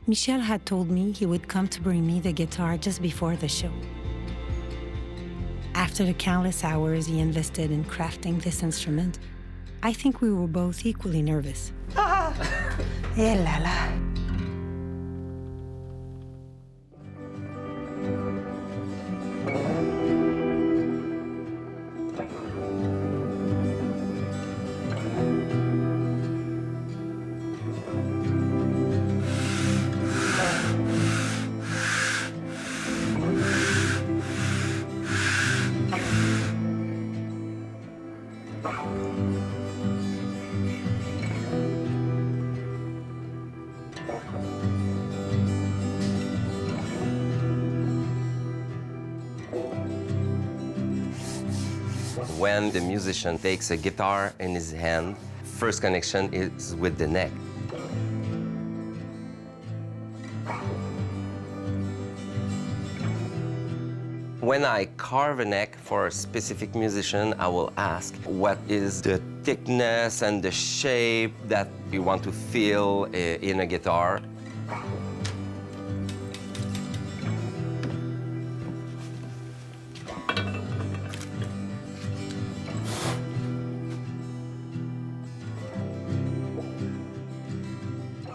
Michel had told me he would come to bring me the guitar just before the show. After the countless hours he invested in crafting this instrument, I think we were both equally nervous. Eh la la. When the musician takes a guitar in his hand, first connection is with the neck. When I carve a neck for a specific musician, I will ask what is the thickness and the shape that you want to feel in a guitar.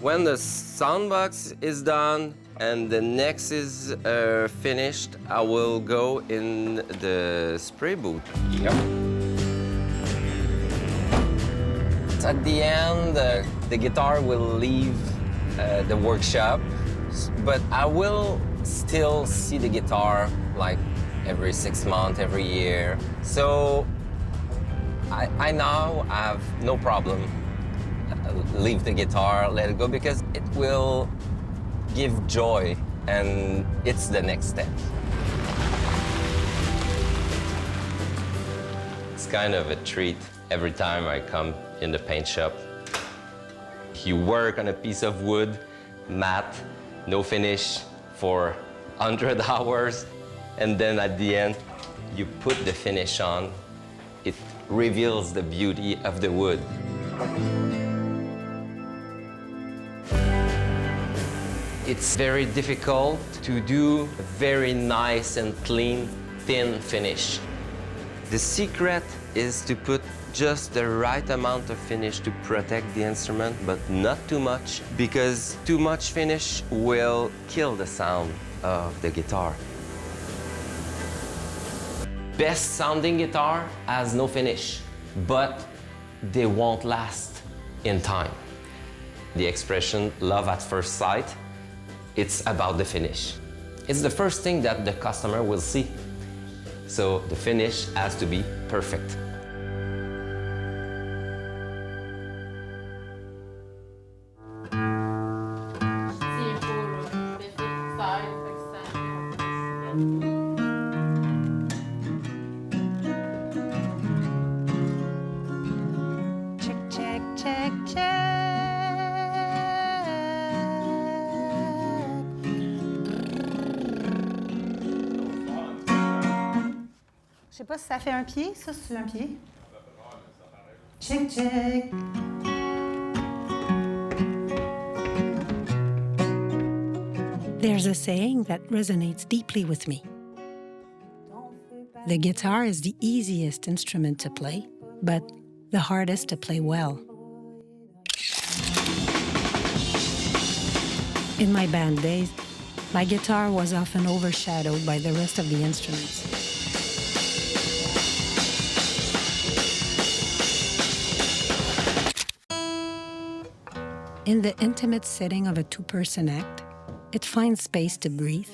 When the soundbox is done and the neck is finished, I will go in the spray booth. Yep. At the end, the guitar will leave the workshop, but I will still see the guitar like every 6 months, every year. So I now have no problem. Leave the guitar, let it go, because it will give joy, and it's the next step. It's kind of a treat every time I come in the paint shop. You work on a piece of wood, matte, no finish, for 100 hours, and then at the end, you put the finish on. It reveals the beauty of the wood. It's very difficult to do a very nice and clean, thin finish. The secret is to put just the right amount of finish to protect the instrument, but not too much, because too much finish will kill the sound of the guitar. Best sounding guitar has no finish, but they won't last in time. The expression love at first sight, it's about the finish. It's the first thing that the customer will see. So the finish has to be perfect. Check, check, check, check. Je sais pas si ça fait un pied, ça c'est un pied. Check, check. There's a saying that resonates deeply with me. The guitar is the easiest instrument to play, but the hardest to play well. In my band days, my guitar was often overshadowed by the rest of the instruments. In the intimate setting of a two-person act, it finds space to breathe,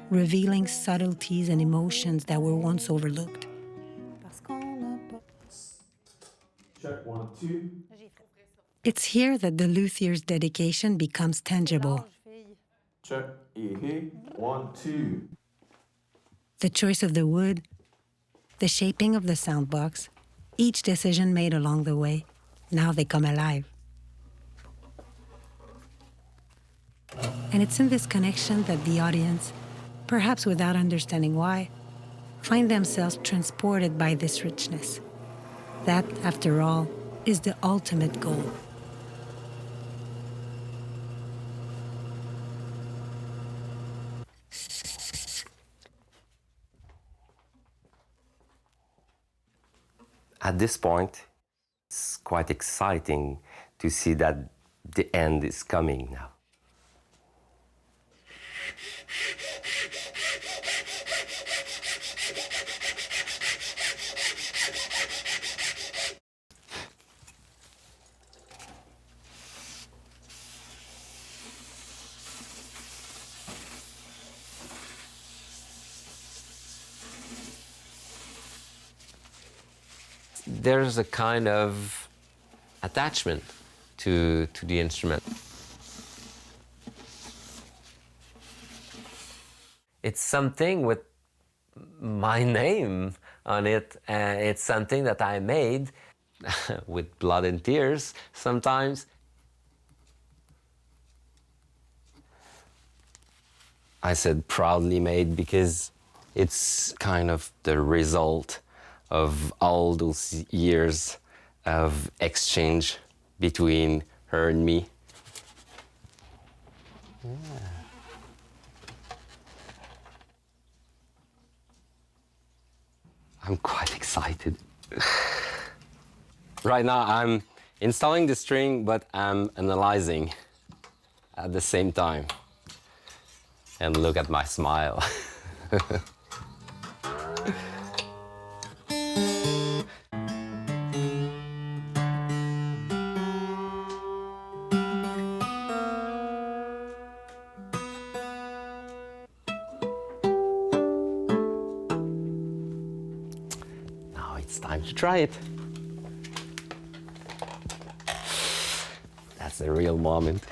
revealing subtleties and emotions that were once overlooked. Check 1, 2. It's here that the luthier's dedication becomes tangible. Check, 1, 2. The choice of the wood, the shaping of the soundbox, each decision made along the way, now they come alive. And it's in this connection that the audience, perhaps without understanding why, find themselves transported by this richness. That, after all, is the ultimate goal. At this point, it's quite exciting to see that the end is coming now. There's a kind of attachment to the instrument. It's something with my name on it, and it's something that I made with blood and tears sometimes. I said proudly made because it's kind of the result of all those years of exchange between her and me. Yeah. I'm quite excited. Right now I'm installing the string, but I'm analyzing at the same time. And look at my smile. Now it's time to try it. That's the real moment.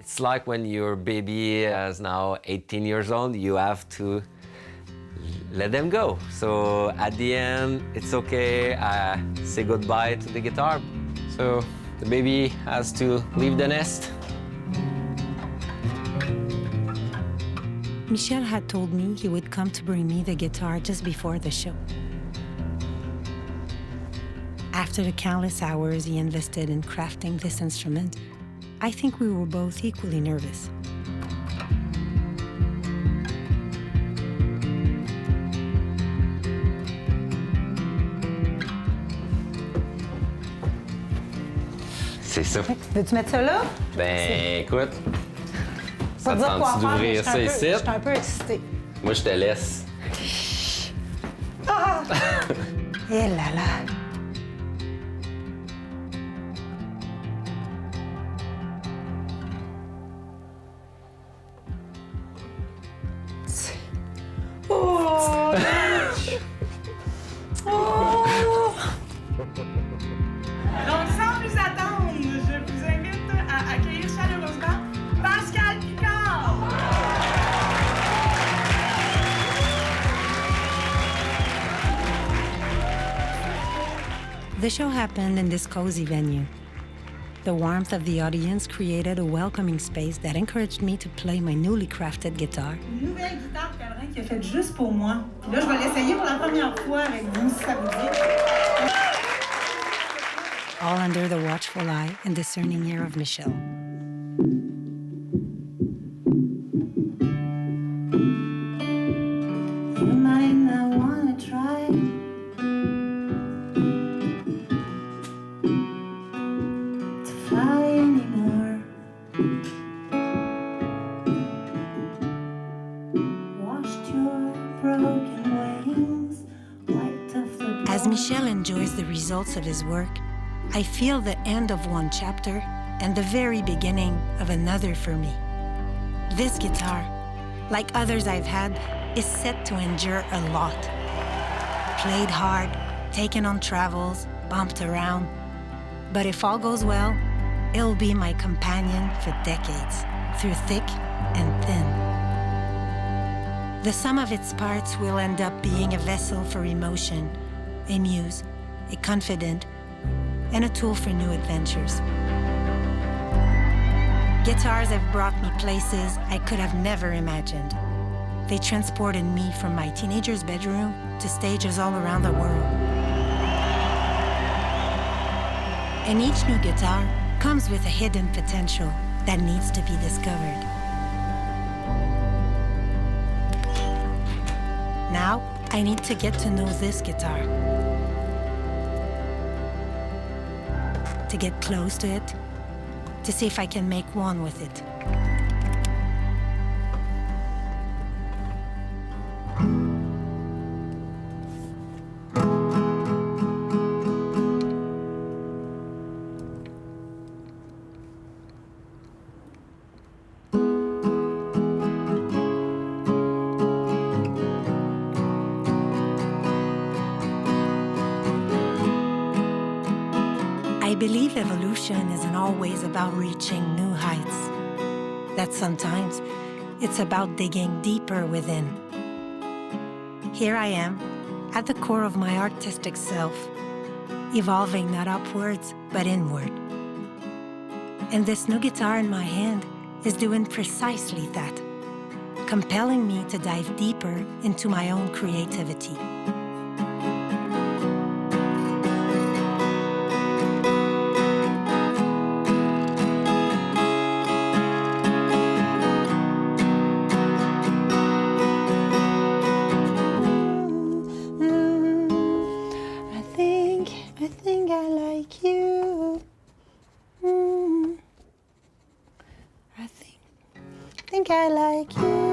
It's like when your baby is now 18 years old, you have to let them go. So at the end, it's okay, I say goodbye to the guitar. So the baby has to leave the nest. Michel had told me he would come to bring me the guitar just before the show. After the countless hours he invested in crafting this instrument, I think we were both equally nervous. C'est ça. Veux-tu mettre ça là? Ben, écoute, Pas ça te dire quoi tente faire, mais d'ouvrir ça ici? je suis un peu excitée. Moi, je te laisse. Ah! Eh là là! Oh! Oh! Donc, sans plus attendre, je vous invite à accueillir chaleureusement Pascale Picard. The show happened in this cozy venue. The warmth of the audience created a welcoming space that encouraged me to play my newly crafted guitar. Une nouvelle guitare Pellerin qui est faite juste pour moi. Puis là, je vais l'essayer pour la première fois avec vous, si ça vous dit. All under the watchful eye and discerning ear of Michel. You might not wanna try to fly anymore. Washed your broken wings, wiped off the As Michel enjoys the results of his work, I feel the end of one chapter and the very beginning of another for me. This guitar, like others I've had, is set to endure a lot. Played hard, taken on travels, bumped around. But if all goes well, It'll be my companion for decades, through thick and thin. The sum of its parts will end up being a vessel for emotion, a muse, a confidant, and a tool for new adventures. Guitars have brought me places I could have never imagined. They transported me from my teenager's bedroom to stages all around the world. And each new guitar comes with a hidden potential that needs to be discovered. Now, I need to get to know this guitar. To get close to it, to see if I can make one with it. I believe evolution isn't always about reaching new heights. That sometimes it's about digging deeper within. Here I am, at the core of my artistic self, evolving not upwards, but inward. And this new guitar in my hand is doing precisely that, compelling me to dive deeper into my own creativity. I think I like you. I think I like you.